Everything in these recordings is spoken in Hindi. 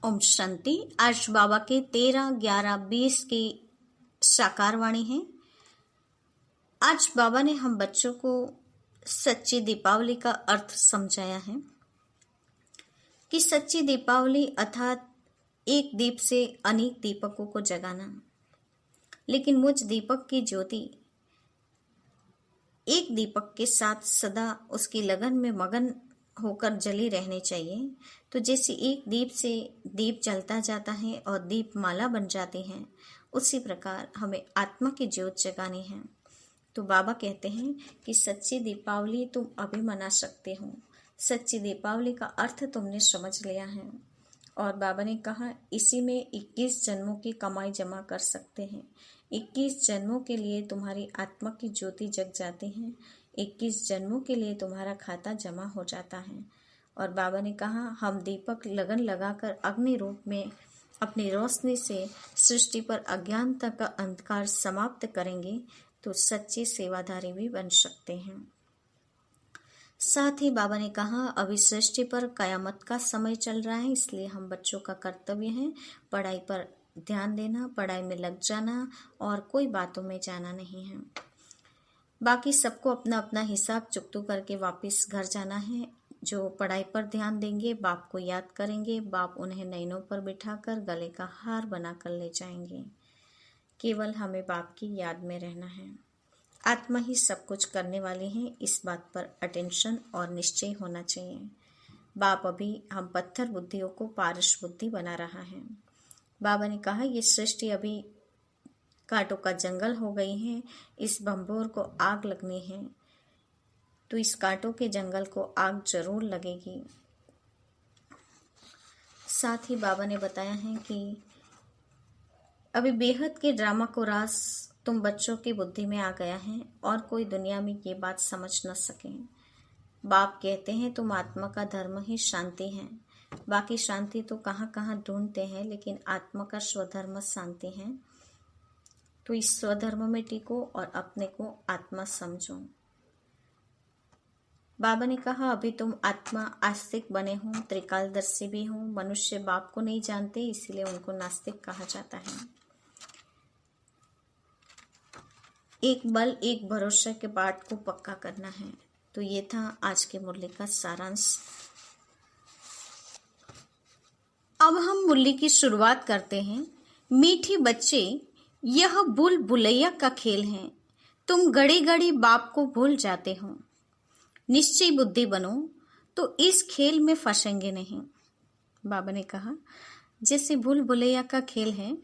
ओम शांति। आज बाबा के 13-11-20 की साकार वाणी है। आज बाबा ने हम बच्चों को सच्ची दीपावली का अर्थ समझाया है कि सच्ची दीपावली अर्थात एक दीप से अनेक दीपकों को जगाना, लेकिन मुझ दीपक की ज्योति एक दीपक के साथ सदा उसकी लगन में मगन होकर जली रहनी चाहिए। तो जैसे एक दीप से दीप जलता जाता है और दीप माला बन जाती है, उसी प्रकार हमें आत्मा की ज्योत जगानी है। तो बाबा कहते हैं कि सच्ची दीपावली तुम अभी मना सकते हो, सच्ची दीपावली का अर्थ तुमने समझ लिया है। और बाबा ने कहा इसी में 21 जन्मों की कमाई जमा कर सकते हैं। 21 जन्मों के लिए तुम्हारी आत्मा की ज्योति जग जाती है, 21 जन्मों के लिए तुम्हारा खाता जमा हो जाता है। और बाबा ने कहा हम दीपक लगन लगाकर अग्नि रूप में अपनी रोशनी से सृष्टि पर अज्ञानता का अंधकार समाप्त करेंगे तो सच्चे सेवाधारी भी बन सकते हैं। साथ ही बाबा ने कहा अभी सृष्टि पर कयामत का समय चल रहा है, इसलिए हम बच्चों का कर्तव्य है पढ़ाई पर ध्यान देना, पढ़ाई में लग जाना और कोई बातों में जाना नहीं है। बाकी सबको अपना अपना हिसाब चुकतू करके वापस घर जाना है। जो पढ़ाई पर ध्यान देंगे, बाप को याद करेंगे, बाप उन्हें नैनों पर बिठाकर गले का हार बनाकर ले जाएंगे। केवल हमें बाप की याद में रहना है। आत्मा ही सब कुछ करने वाली है, इस बात पर अटेंशन और निश्चय होना चाहिए। बाप अभी हम पत्थर बुद्धियों को पारस बुद्धि बना रहा है। बाबा ने कहा ये सृष्टि अभी कांटों का जंगल हो गई है, इस बम्बोर को आग लगनी है, तो इस कांटों के जंगल को आग जरूर लगेगी। साथ ही बाबा ने बताया है कि अभी बेहद के ड्रामा को रास तुम बच्चों की बुद्धि में आ गया है और कोई दुनिया में ये बात समझ न सके। बाप कहते हैं तुम आत्मा का धर्म ही शांति है, बाकी शांति तो कहाँ कहाँ ढूंढते हैं, लेकिन आत्मा का स्वधर्म शांति है। तो इस स्वधर्म में टिको और अपने को आत्मा समझो। बाबा ने कहा अभी तुम आत्मा आस्तिक बने हो, त्रिकालदर्शी भी हो। मनुष्य बाप को नहीं जानते, इसलिए उनको नास्तिक कहा जाता है। एक बल एक भरोसा के पाठ को पक्का करना है। तो ये था आज के मुरली का सारांश। अब हम मुरली की शुरुआत करते हैं। मीठी बच्चे, यह बुल बुलैया का खेल है, तुम घड़ी घड़ी बाप को भूल जाते हो। निश्चय बुद्धि बनो तो इस खेल में फंसेंगे नहीं। बाबा ने कहा जैसे भूल भुलैया का खेल है,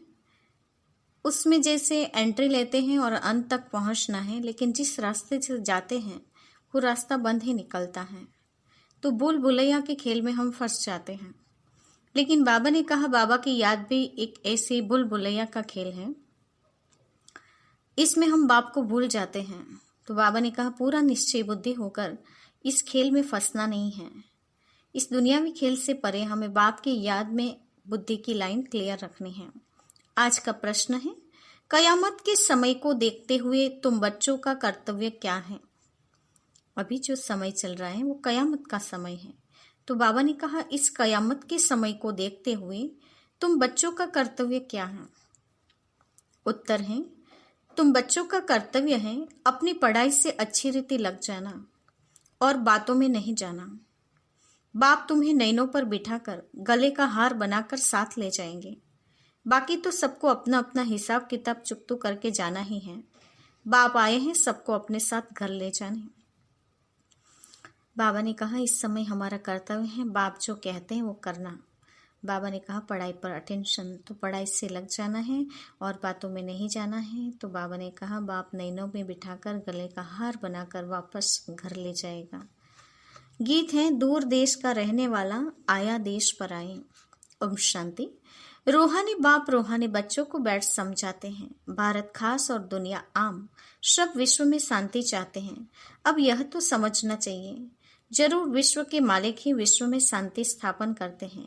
उसमें जैसे एंट्री लेते हैं और अंत तक पहुंचना है, लेकिन जिस रास्ते से जाते हैं वो रास्ता बंद ही निकलता है। तो भूल भुलैया के खेल में हम फंस जाते हैं। लेकिन बाबा ने कहा बाबा की याद भी एक ऐसी भूल भुलैया का खेल है, इसमें हम बाप को भूल जाते हैं। तो बाबा ने कहा पूरा निश्चय बुद्धि होकर इस खेल में फंसना नहीं है। इस दुनियावी खेल से परे हमें बाप की याद में बुद्धि की लाइन क्लियर रखनी है। आज का प्रश्न है कयामत के समय को देखते हुए तुम बच्चों का कर्तव्य क्या है। अभी जो समय चल रहा है वो कयामत का समय है। तो बाबा ने कहा इस कयामत के समय को देखते हुए तुम बच्चों का कर्तव्य क्या है। उत्तर है तुम बच्चों का कर्तव्य है अपनी पढ़ाई से अच्छी रीति लग जाना और बातों में नहीं जाना। बाप तुम्हें नैनों पर बिठाकर गले का हार बनाकर साथ ले जाएंगे। बाकी तो सबको अपना अपना हिसाब किताब चुकतू करके जाना ही है। बाप आए हैं सबको अपने साथ घर ले जाने। बाबा ने कहा इस समय हमारा कर्तव्य है बाप जो कहते हैं वो करना। बाबा ने कहा पढ़ाई पर अटेंशन, तो पढ़ाई से लग जाना है और बातों में नहीं जाना है। तो बाबा ने कहा बाप नैनों में बिठाकर गले का हार बनाकर वापस घर ले जाएगा। गीत है दूर देश का रहने वाला आया देश पर आए। ओम शांति। रूहानी बाप रूहानी बच्चों को बैठ समझाते हैं। भारत खास और दुनिया आम सब विश्व में शांति चाहते हैं। अब यह तो समझना चाहिए जरूर विश्व के मालिक ही विश्व में शांति स्थापन करते हैं।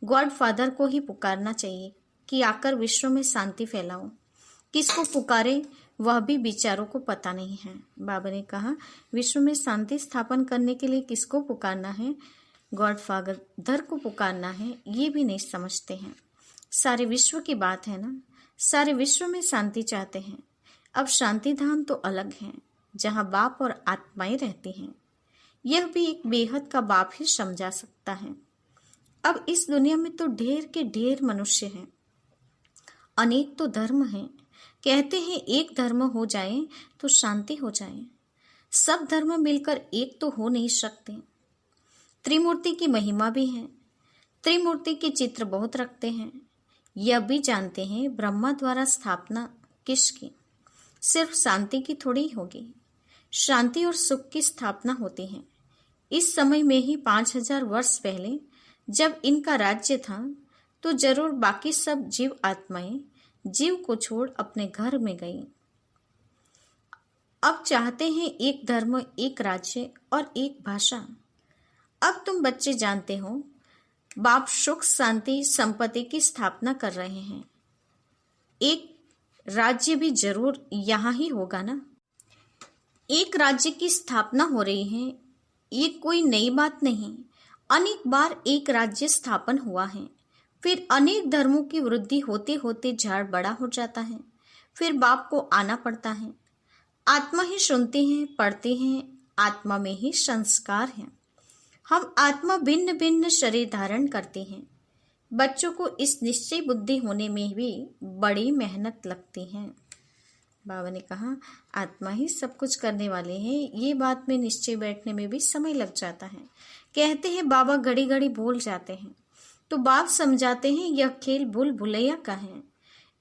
गॉड फादर को ही पुकारना चाहिए कि आकर विश्व में शांति फैलाओ। किसको पुकारे वह भी बेचारों को पता नहीं है। बाबा ने कहा विश्व में शांति स्थापन करने के लिए किसको पुकारना है, गॉडफादर को पुकारना है, ये भी नहीं समझते हैं। सारे विश्व की बात है ना, सारे विश्व में शांति चाहते हैं। अब शांति धाम तो अलग है, जहाँ बाप और आत्माएं रहती हैं। यह भी एक बेहद का बाप ही समझा सकता है। अब इस दुनिया में तो ढेर के ढेर मनुष्य हैं, अनेक तो धर्म हैं। कहते हैं एक धर्म हो जाए तो शांति हो जाए। सब धर्म मिलकर एक तो हो नहीं सकते। त्रिमूर्ति की महिमा भी है। त्रिमूर्ति के चित्र बहुत रखते हैं। यह भी जानते हैं ब्रह्मा द्वारा स्थापना किसकी, सिर्फ शांति की थोड़ी होगी। शांति और सुख की स्थापना होती है। इस समय में ही 5000 वर्ष पहले जब इनका राज्य था, तो जरूर बाकी सब जीव आत्माएं जीव को छोड़ अपने घर में गई। अब चाहते हैं एक धर्म, एक राज्य और एक भाषा। अब तुम बच्चे जानते हो, बाप सुख शांति संपत्ति की स्थापना कर रहे हैं। एक राज्य भी जरूर यहाँ ही होगा ना। एक राज्य की स्थापना हो रही है, ये कोई नई बात नहीं। अनेक बार एक राज्य स्थापन हुआ है। फिर अनेक धर्मों की वृद्धि होते होते झाड़ बड़ा हो जाता है। फिर बाप को आना पड़ता है। आत्मा ही सुनते हैं, पढ़ते हैं। आत्मा में ही संस्कार हैं। हम आत्मा भिन्न भिन्न शरीर धारण करते हैं। बच्चों को इस निश्चय बुद्धि होने में भी बड़ी मेहनत लगती है। बाबा ने कहा, आत्मा ही सब कुछ करने वाले हैं। ये बात में निश्चय बैठने में भी समय लग जाता है। कहते हैं बाबा घड़ी घड़ी भूल जाते हैं, तो बाप समझाते हैं यह खेल भूल भुलैया का है।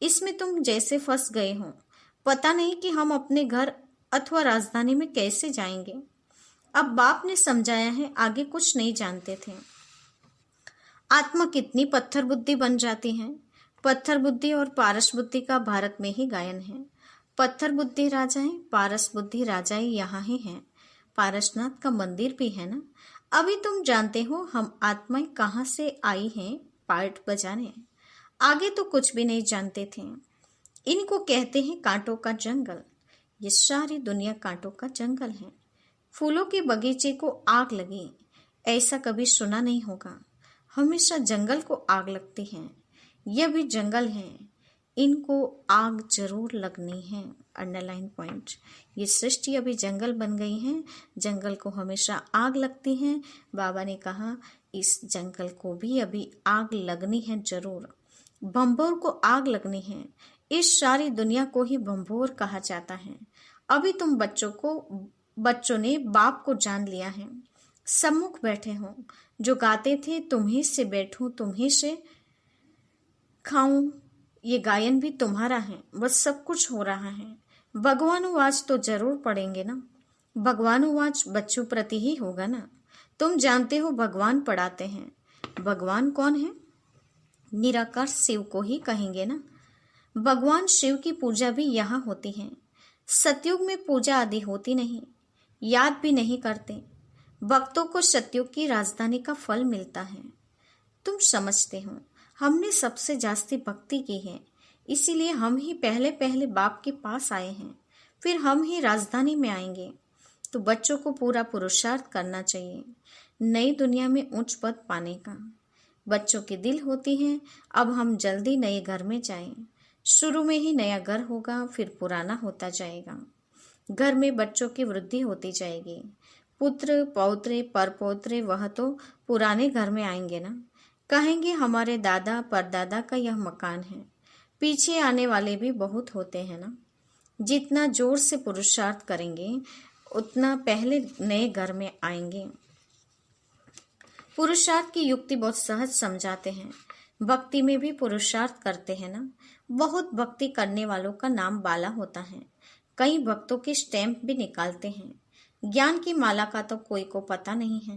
इसमें तुम जैसे फंस गए हो। पता नहीं कि हम अपने घर अथवा राजधानी में कैसे जाएंगे। अब बाप ने समझाया है, आगे कुछ नहीं जानते थे। आत्मा कितनी पत्थर बुद्धि बन जाती है। पत्थर बुद्धि और पारस बुद्धि का भारत में ही गायन है। पत्थर बुद्धि राजाएं, पारस बुद्धि राजाएं यहाँ ही हैं। पारसनाथ का मंदिर भी है ना। अभी तुम जानते हो हम आत्माएं कहाँ से आई हैं पार्ट बजाने। आगे तो कुछ भी नहीं जानते थे। इनको कहते हैं कांटों का जंगल। ये सारी दुनिया कांटों का जंगल है। फूलों के बगीचे को आग लगी, ऐसा कभी सुना नहीं होगा। हमेशा जंगल को आग लगती है। यह भी जंगल है, इनको आग जरूर लगनी है। Underline point. ये सृष्टि अभी जंगल बन गई है। जंगल को हमेशा आग लगती है। बाबा ने कहा इस जंगल को भी अभी आग लगनी है जरूर। भंभोर को आग लगनी है। इस सारी दुनिया को ही भंभोर कहा जाता है। अभी तुम बच्चों ने बाप को जान लिया है। सम्मुख बैठे हो। जो गाते थे तुम्ही से बैठूं तुम्ही से खाऊं, ये गायन भी तुम्हारा है। बस सब कुछ हो रहा है। भगवानुवाच तो जरूर पढ़ेंगे ना। भगवानुवाच बच्चों प्रति ही होगा ना। तुम जानते हो भगवान पढ़ाते हैं। भगवान कौन है? निराकार शिव को ही कहेंगे ना। भगवान शिव की पूजा भी यहाँ होती है। सतयुग में पूजा आदि होती नहीं, याद भी नहीं करते। भक्तों को सतयुग की राजधानी का फल मिलता है। तुम समझते हो, हमने सबसे जास्ती भक्ति की है, इसीलिए हम ही पहले पहले बाप के पास आए हैं। फिर हम ही राजधानी में आएंगे। तो बच्चों को पूरा पुरुषार्थ करना चाहिए नई दुनिया में उच्च पद पाने का। बच्चों के दिल होती है अब हम जल्दी नए घर में जाएं। शुरू में ही नया घर होगा, फिर पुराना होता जाएगा। घर में बच्चों की वृद्धि होती जाएगी। पुत्र पौत्रे परपौत्रे वह तो पुराने घर में आएंगे ना। कहेंगे हमारे दादा परदादा का यह मकान है। पीछे आने वाले भी बहुत होते हैं ना। जितना जोर से पुरुषार्थ करेंगे उतना पहले नए घर में आएंगे। पुरुषार्थ की युक्ति बहुत सहज समझाते हैं। भक्ति में भी पुरुषार्थ करते हैं ना। बहुत भक्ति करने वालों का नाम बाला होता है। कई भक्तों के स्टैंप भी निकालते हैं। ज्ञान की माला का तो कोई को पता नहीं है।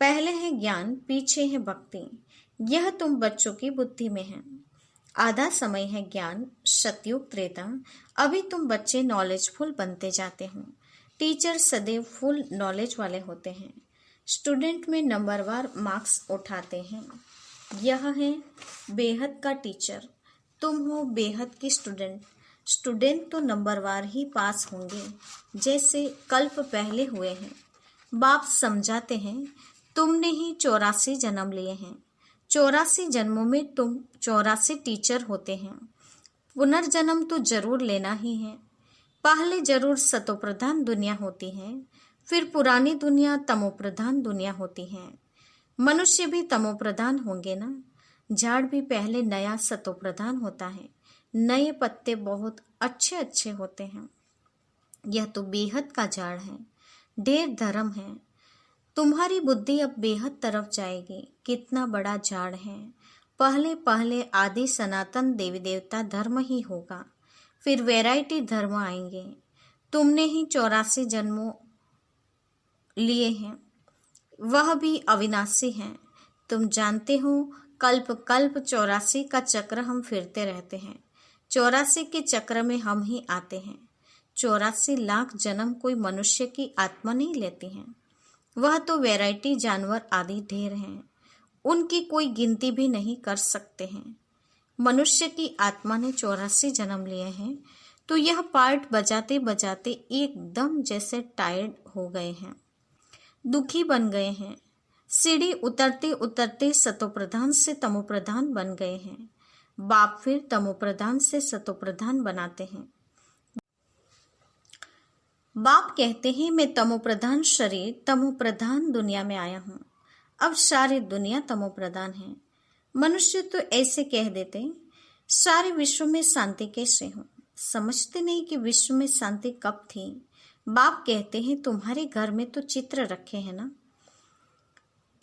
पहले है ज्ञान, पीछे है भक्ति। यह तुम बच्चों की बुद्धि में है। आधा समय है ज्ञान, सतयुग त्रेता। अभी तुम बच्चे नॉलेजफुल बनते जाते हो। टीचर सदैव फुल नॉलेज वाले होते हैं। स्टूडेंट में नंबरवार मार्क्स उठाते हैं। यह है बेहद का टीचर। तुम हो बेहद की स्टूडेंट। स्टूडेंट तो नंबरवार ही पास होंगे, जैसे कल्प पहले हुए हैं। बाप समझाते हैं तुमने ही 84 जन्म लिए हैं। 84 जन्मों में तुम 84 टीचर होते हैं। पुनर्जन्म तो जरूर लेना ही है। पहले जरूर सतोप्रधान दुनिया होती है, फिर पुरानी दुनिया तमोप्रधान दुनिया होती है। मनुष्य भी तमोप्रधान होंगे ना। झाड़ भी पहले नया सतोप्रधान होता है। नए पत्ते बहुत अच्छे अच्छे होते हैं। यह तो बेहद का झाड़ है, ढेर धर्म है। तुम्हारी बुद्धि अब बेहद तरफ जाएगी। कितना बड़ा झाड़ है। पहले पहले आदि सनातन देवी देवता धर्म ही होगा, फिर वैरायटी धर्म आएंगे। तुमने ही 84 जन्मों लिए हैं, वह भी अविनाशी हैं। तुम जानते हो, कल्प कल्प 84 का चक्र हम फिरते रहते हैं। 84 के चक्र में हम ही आते हैं। 84 लाख जन्म कोई मनुष्य की आत्मा नहीं लेती है। वह तो वैरायटी जानवर आदि ढेर हैं, उनकी कोई गिनती भी नहीं कर सकते हैं। मनुष्य की आत्मा ने 84 जन्म लिए हैं, तो यह पार्ट बजाते बजाते एकदम जैसे टायर्ड हो गए हैं, दुखी बन गए हैं। सीढ़ी उतरते उतरते सतोप्रधान से तमोप्रधान बन गए हैं। बाप फिर तमोप्रधान से सतोप्रधान बनाते हैं। बाप कहते हैं, मैं तमोप्रधान शरीर तमोप्रधान दुनिया में आया हूँ। अब सारी दुनिया तमोप्रधान है। मनुष्य तो ऐसे कह देते, सारे विश्व में शांति कैसे हो। समझते नहीं कि विश्व में शांति कब थी। बाप कहते हैं, तुम्हारे घर में तो चित्र रखे हैं ना।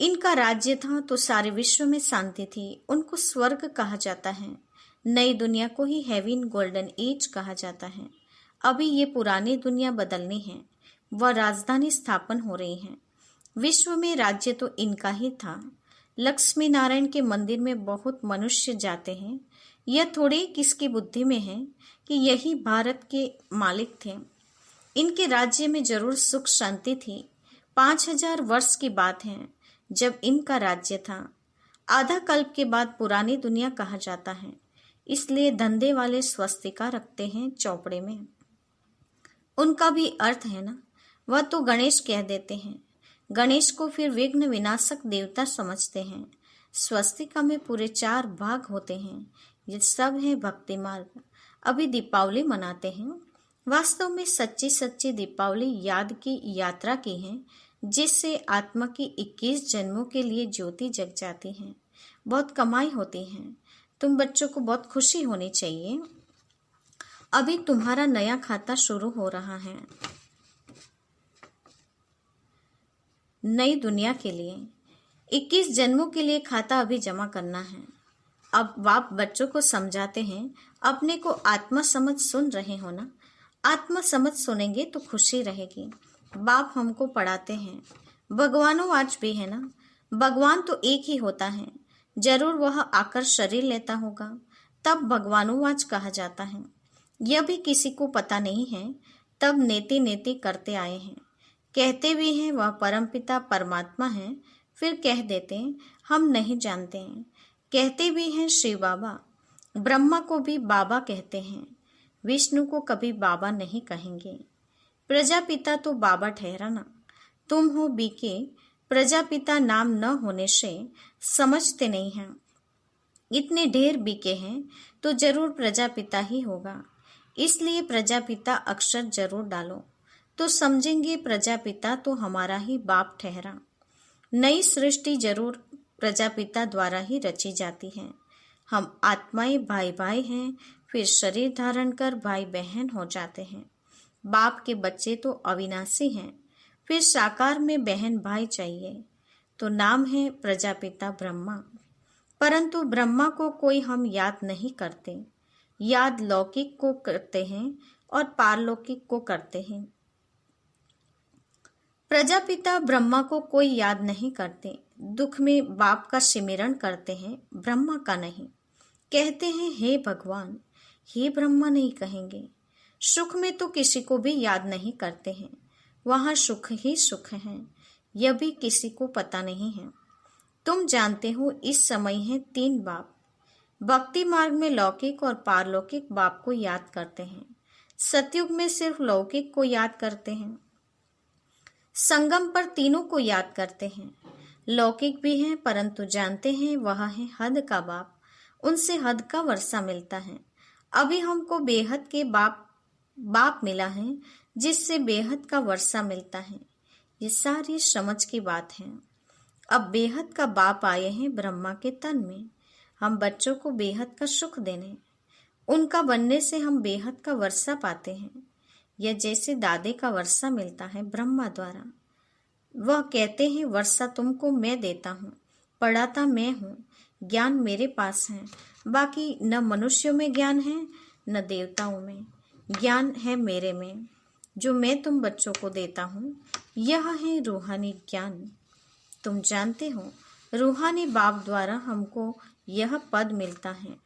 इनका राज्य था तो सारे विश्व में शांति थी। उनको स्वर्ग कहा जाता है। नई दुनिया को ही हेवन गोल्डन एज कहा जाता है। अभी ये पुरानी दुनिया बदलनी है। वह राजधानी स्थापन हो रही है। विश्व में राज्य तो इनका ही था। लक्ष्मी नारायण के मंदिर में बहुत मनुष्य जाते हैं। यह थोड़े किसकी बुद्धि में है कि यही भारत के मालिक थे। इनके राज्य में जरूर सुख शांति थी। 5000 वर्ष की बात है जब इनका राज्य था। आधा कल्प के बाद पुरानी दुनिया कहा जाता है। इसलिए धंधे वाले स्वस्तिका रखते हैं चौपड़े में। उनका भी अर्थ है ना। वह तो गणेश कह देते हैं। गणेश को फिर विघ्न विनाशक देवता समझते हैं। स्वस्तिका में पूरे 4 भाग होते हैं। ये सब है भक्ति मार्ग। अभी दीपावली मनाते हैं। वास्तव में सच्ची सच्ची दीपावली याद की यात्रा की है, जिससे आत्मा की 21 जन्मों के लिए ज्योति जग जाती है। बहुत कमाई होती है। तुम बच्चों को बहुत खुशी होनी चाहिए। अभी तुम्हारा नया खाता शुरू हो रहा है नई दुनिया के लिए। 21 जन्मों के लिए खाता अभी जमा करना है। अब बाप बच्चों को समझाते हैं, अपने को आत्मा समझ सुन रहे हो ना। आत्मा समझ सुनेंगे तो खुशी रहेगी। बाप हमको पढ़ाते हैं। भगवानों आज भी है ना। भगवान तो एक ही होता है। जरूर वह आकर शरीर लेता होगा, तब भगवानुवाच कहा जाता है। यह भी किसी को पता नहीं है, तब नेति नेति करते आए हैं। कहते भी हैं वह परमपिता परमात्मा है, फिर कह देते हैं हम नहीं जानते हैं। कहते भी हैं शिव बाबा। ब्रह्मा को भी बाबा कहते हैं। विष्णु को कभी बाबा नहीं कहेंगे। प्रजापिता तो बाबा ठहरा ना। तुम हो बीके। प्रजापिता नाम न होने से समझते नहीं हैं। इतने ढेर बीके हैं तो जरूर प्रजापिता ही होगा। इसलिए प्रजापिता अक्षर जरूर डालो तो समझेंगे प्रजापिता तो हमारा ही बाप ठहरा। नई सृष्टि जरूर प्रजापिता द्वारा ही रची जाती है। हम आत्माएं भाई भाई हैं, फिर शरीर धारण कर भाई बहन हो जाते हैं। बाप के बच्चे तो अविनाशी हैं, फिर साकार में बहन भाई चाहिए, तो नाम है प्रजापिता ब्रह्मा। परंतु ब्रह्मा को कोई हम याद नहीं करते। याद लौकिक को करते हैं और पारलौकिक को करते हैं। प्रजापिता ब्रह्मा को कोई याद नहीं करते। दुख में बाप का सिमरन करते हैं, ब्रह्मा का नहीं। कहते हैं हे भगवान, हे ब्रह्मा नहीं कहेंगे। सुख में तो किसी को भी याद नहीं करते हैं। वहाँ सुख ही सुख है, यह भी किसी को पता नहीं है। तुम जानते हो इस समय है 3 बाप। भक्ति मार्ग में लौकिक और पारलौकिक बाप को याद करते हैं। सतयुग में सिर्फ लौकिक को याद करते हैं। संगम पर तीनों को याद करते हैं। लौकिक भी हैं, परंतु जानते हैं वह है हद का बाप, उनसे हद का वर्षा मिलता है। अभी हमको बेहद के बाप मिला है, जिससे बेहद का वर्षा मिलता है। ये सारी समझ की बात है। अब बेहद का बाप आए हैं ब्रह्मा के तन में, हम बच्चों को बेहद का सुख देने, उनका बनने से हम बेहद का वर्षा पाते हैं। यह जैसे दादे का वर्षा मिलता है ब्रह्मा द्वारा। वह कहते हैं वर्षा तुमको मैं देता हूँ, पढ़ाता मैं हूँ, ज्ञान मेरे पास है। बाकी न मनुष्यों में ज्ञान है न देवताओं में, ज्ञान है मेरे में, जो मैं तुम बच्चों को देता हूँ। यह है रूहानी ज्ञान। तुम जानते हो रूहानी बाप द्वारा हमको यह पद मिलता है।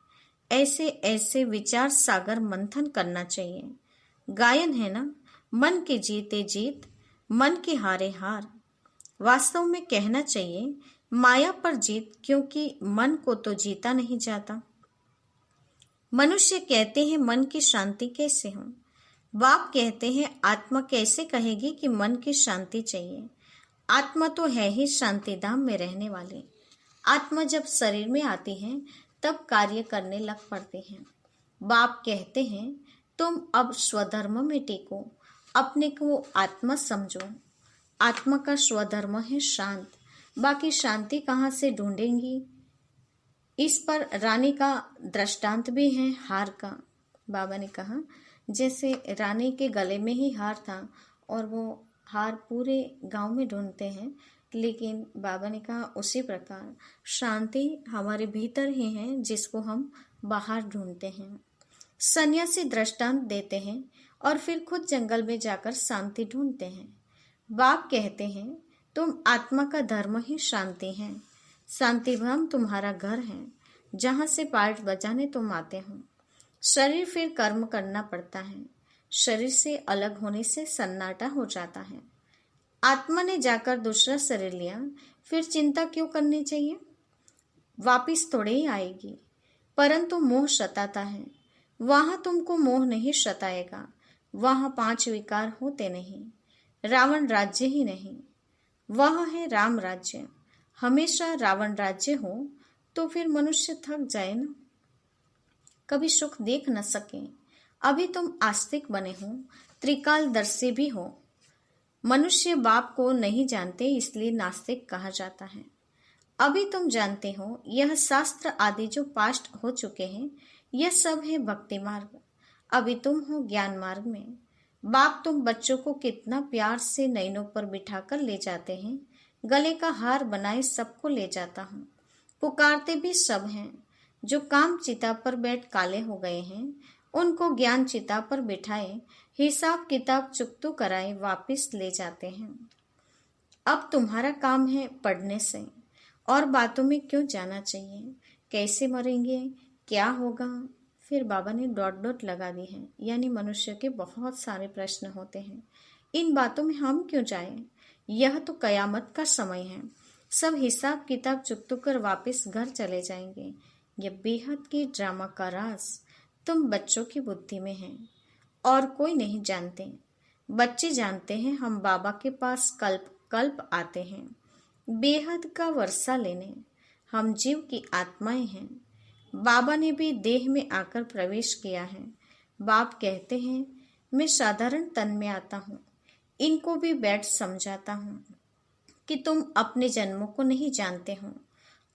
ऐसे ऐसे विचार सागर मंथन करना चाहिए। गायन है ना, मन के जीते जीत, मन के हारे हार। वास्तव में कहना चाहिए माया पर जीत, क्योंकि मन को तो जीता नहीं जाता। मनुष्य कहते हैं मन की शांति कैसे हो। बाप कहते हैं आत्मा कैसे कहेगी कि मन की शांति चाहिए। आत्मा तो है ही शांति धाम में रहने वाली। आत्मा जब शरीर में आती है तब कार्य करने लग पड़ते हैं। बाप कहते हैं तुम अब स्वधर्म में टेको, अपने को आत्मा समझो। आत्मा का स्वधर्म है शांत, बाकी शांति कहाँ से ढूंढेंगी। इस पर रानी का दृष्टांत भी है हार का। बाबा ने कहा जैसे रानी के गले में ही हार था और वो हार पूरे गांव में ढूंढते हैं, लेकिन बाबा ने कहा उसी प्रकार शांति हमारे भीतर ही है, जिसको हम बाहर ढूंढते हैं। सन्यासी दृष्टांत देते हैं और फिर खुद जंगल में जाकर शांति ढूंढते हैं। बाप कहते हैं तुम आत्मा का धर्म ही शांति है। शांति धाम तुम्हारा घर है, जहाँ से पार्ट बजाने तुम आते हो। शरीर फिर कर्म करना पड़ता है। शरीर से अलग होने से सन्नाटा हो जाता है। आत्मा ने जाकर दूसरा शरीर लिया, फिर चिंता क्यों करनी चाहिए। वापिस थोड़े ही आएगी, परंतु मोह सताता है। वहां तुमको मोह नहीं सताएगा। वहां 5 विकार होते नहीं, रावण राज्य ही नहीं, वह है राम राज्य। हमेशा रावण राज्य हो तो फिर मनुष्य थक जाए ना, कभी सुख देख न सके। अभी तुम आस्तिक बने हो, त्रिकालदर्शी भी हो। मनुष्य बाप को नहीं जानते, इसलिए नास्तिक कहा जाता है। अभी तुम जानते हो यह शास्त्र आदि जो पास्ट हो चुके हैं, यह सब है भक्ति मार्ग। अभी तुम हो ज्ञान मार्ग में। बाप तुम बच्चों को कितना प्यार से नैनों पर बिठाकर ले जाते हैं। गले का हार बनाए सबको ले जाता हूँ। पुकारते भी सब हैं। जो काम चिता पर बैठ काले हो गए हैं, उनको ज्ञान चिता पर बिठाए, हिसाब किताब चुकतू कराए वापिस ले जाते हैं। अब तुम्हारा काम है पढ़ने से, और बातों में क्यों जाना चाहिए। कैसे मरेंगे, क्या होगा, फिर बाबा ने डॉट डॉट लगा दी है, यानी मनुष्य के बहुत सारे प्रश्न होते हैं। इन बातों में हम क्यों जाएं? यह तो कयामत का समय है। सब हिसाब किताब चुकतू कर वापिस घर चले जाएंगे। यह बेहद की ड्रामा का राज तुम बच्चों की बुद्धि में है और कोई नहीं जानते। बच्चे जानते हैं हम बाबा के पास कल्प कल्प आते हैं बेहद का वर्षा लेने। हम जीव की आत्माएं हैं। बाबा ने भी देह में आकर प्रवेश किया है। बाप कहते हैं मैं साधारण तन में आता हूँ, इनको भी बैठ समझाता हूँ कि तुम अपने जन्मों को नहीं जानते हो,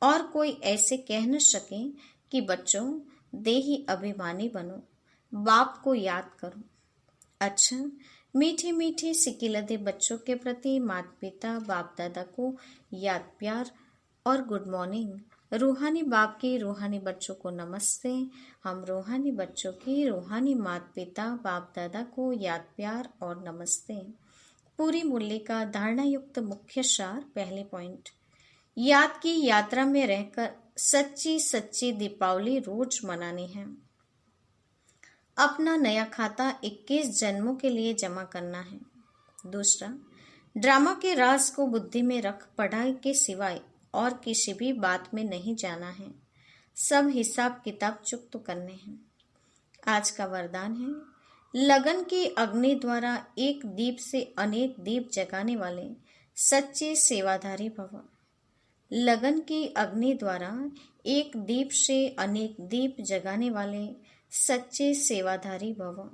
और कोई ऐसे कह न सके कि बच्चों देही अभिमानी बनो, बाप को याद करो। अच्छा, मीठे मीठे सिकिलदे बच्चों के प्रति माता पिता बाप दादा को याद प्यार और गुड मॉर्निंग। रूहानी बाप की रूहानी बच्चों को नमस्ते। हम रूहानी बच्चों की रूहानी माता पिता बाप दादा को याद प्यार और नमस्ते। पूरी मूल्य का धारणा युक्त मुख्य सार। पहले पॉइंट, याद की यात्रा में रहकर सच्ची सच्ची दीपावली रोज मनानी है। अपना नया खाता 21 जन्मों के लिए जमा करना है। दूसरा, ड्रामा के राज को बुद्धि में रख पढ़ाई के सिवाय और किसी भी बात में नहीं जाना है। सब हिसाब किताब चुकत करने हैं। आज का वरदान है, लगन की अग्नि द्वारा एक दीप से अनेक दीप जगाने वाले सच्चे सेवाधारी भव। लगन की अग्नि द्वारा एक दीप से अनेक दीप जगाने वाले सच्चे सेवाधारी भव।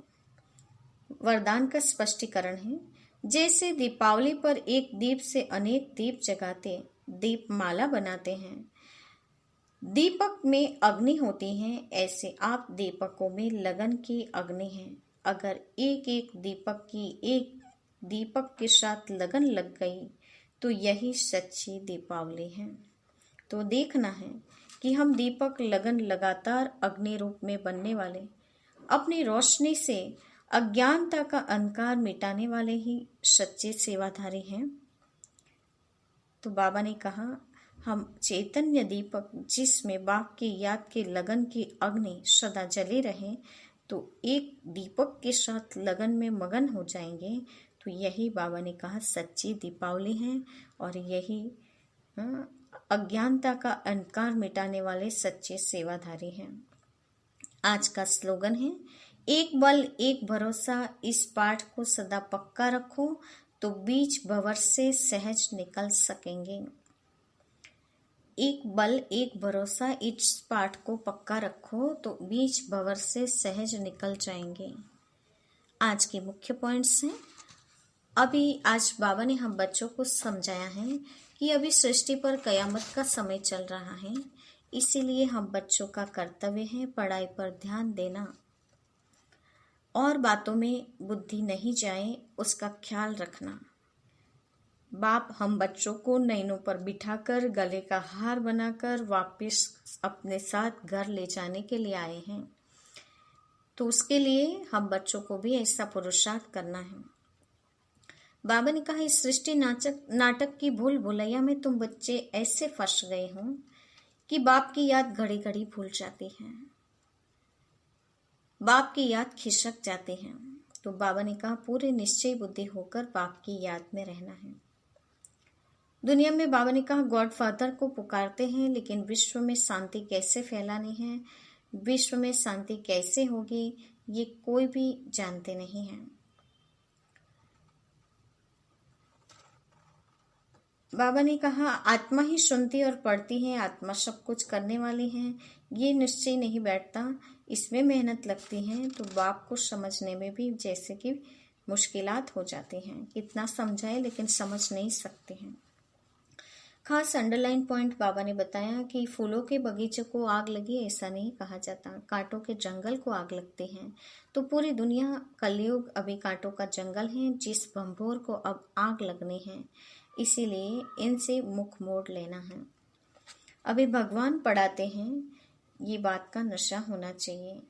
वरदान का स्पष्टीकरण है। जैसे दीपावली पर एक दीप से अनेक दीप जगाते, दीप माला बनाते हैं, दीपक में अग्नि होती है, ऐसे आप दीपकों में लगन की अग्नि हैं। अगर एक एक दीपक के साथ लगन लग गई तो यही सच्ची दीपावली है। तो देखना है कि हम दीपक लगन लगातार अग्नि रूप में बनने वाले, अपनी रोशनी से अज्ञानता का अंधकार मिटाने वाले ही सच्चे सेवाधारी हैं। तो बाबा ने कहा, हम चैतन्य दीपक जिसमें बाप की याद के लगन की अग्नि सदा जली रहे, तो एक दीपक के साथ लगन में मगन हो जाएंगे। तो यही बाबा ने कहा सच्ची दीपावली है और यही अज्ञानता का अंधकार मिटाने वाले सच्चे सेवाधारी हैं। आज का स्लोगन है, एक बल एक भरोसा, इस पाठ को सदा पक्का रखो तो बीच भंवर से सहज निकल सकेंगे। एक बल एक भरोसा, इस पाठ को पक्का रखो तो बीच भंवर से सहज निकल जाएंगे। आज के मुख्य पॉइंट्स हैं। अभी आज बाबा ने हम बच्चों को समझाया है कि अभी सृष्टि पर कयामत का समय चल रहा है, इसीलिए हम बच्चों का कर्तव्य है पढ़ाई पर ध्यान देना और बातों में बुद्धि नहीं जाए उसका ख्याल रखना। बाप हम बच्चों को नैनों पर बिठाकर गले का हार बनाकर वापस अपने साथ घर ले जाने के लिए आए हैं, तो उसके लिए हम बच्चों को भी ऐसा पुरुषार्थ करना है। बाबा ने कहा, इस सृष्टि नाटक की भूल भुलैया में तुम बच्चे ऐसे फंस गए हो कि बाप की याद घड़ी घड़ी भूल जाती है, बाप की याद खिसक जाती है। तो बाबा ने कहा, पूरे निश्चय बुद्धि होकर बाप की याद में रहना है। दुनिया में बाबा ने कहा गॉडफादर को पुकारते हैं, लेकिन विश्व में शांति कैसे फैलानी है, विश्व में शांति कैसे होगी, ये कोई भी जानते नहीं है। बाबा ने कहा आत्मा ही सुनती और पढ़ती है, आत्मा सब कुछ करने वाली है, ये निश्चय नहीं बैठता, इसमें मेहनत लगती है। तो बाप को समझने में भी जैसे कि मुश्किलात हो जाती हैं, कितना समझाए लेकिन समझ नहीं सकते हैं। खास अंडरलाइन पॉइंट बाबा ने बताया कि फूलों के बगीचे को आग लगी ऐसा नहीं कहा जाता, कांटों के जंगल को आग लगते हैं। तो पूरी दुनिया कलयुग अभी कांटों का जंगल है, जिस भंभोर को अब आग लगनी है, इसीलिए इनसे मुख मोड़ लेना है। अभी भगवान पढ़ाते हैं, ये बात का नशा होना चाहिए।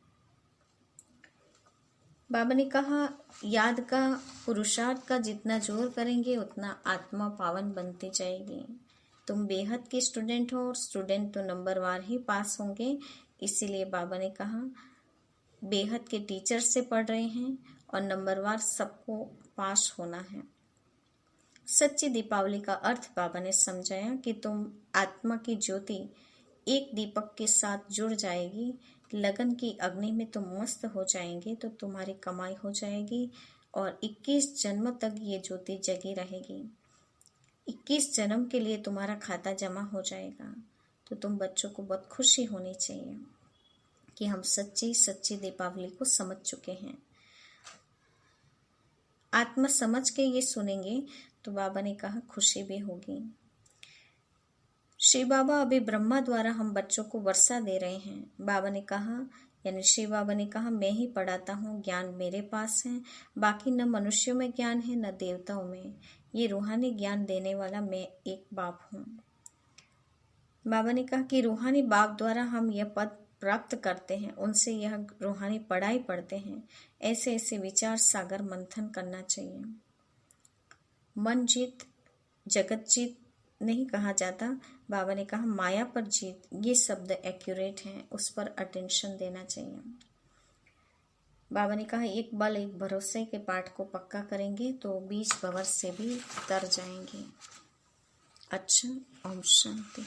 बाबा ने कहा याद का पुरुषार्थ का जितना जोर करेंगे उतना आत्मा पावन बनती जाएगी। तुम बेहद के स्टूडेंट हो और स्टूडेंट तो नंबरवार ही पास होंगे, इसीलिए बाबा ने कहा बेहद के टीचर से पढ़ रहे हैं और नंबरवार सबको पास होना है। सच्ची दीपावली का अर्थ बाबा ने समझाया कि तुम आत्मा की ज्योति एक दीपक के साथ जुड़ जाएगी, लगन की अग्नि में तुम मस्त हो जाएंगे तो तुम्हारी कमाई हो जाएगी और 21 जन्म तक ये ज्योति जगी रहेगी। 21 जन्म के लिए तुम्हारा खाता जमा हो जाएगा। तो तुम बच्चों को बहुत खुशी होनी चाहिए कि हम सच्ची दीपावली को समझ चुके हैं। आत्मा समझ के ये सुनेंगे तो बाबा ने कहा खुशी भी होगी। श्री बाबा अभी ब्रह्मा द्वारा हम बच्चों को वर्षा दे रहे हैं। बाबा ने कहा यानी श्री बाबा ने कहा मैं ही पढ़ाता हूँ, ज्ञान मेरे पास है, बाकी न मनुष्यों में ज्ञान है न देवताओं में, ये रूहानी ज्ञान देने वाला मैं एक बाप हूँ। बाबा ने कहा कि रूहानी बाप द्वारा हम यह पद प्राप्त करते हैं, उनसे यह रूहानी पढ़ाई पढ़ते हैं। ऐसे ऐसे विचार सागर मंथन करना चाहिए। मन जीत जगत जीत नहीं कहा जाता, बाबा ने कहा माया पर जीत, ये शब्द एक्यूरेट हैं, उस पर अटेंशन देना चाहिए। बाबा ने कहा एक बल एक भरोसे के पाठ को पक्का करेंगे तो बीच भंवर से भी तर जाएंगे। अच्छा, ओम शांति।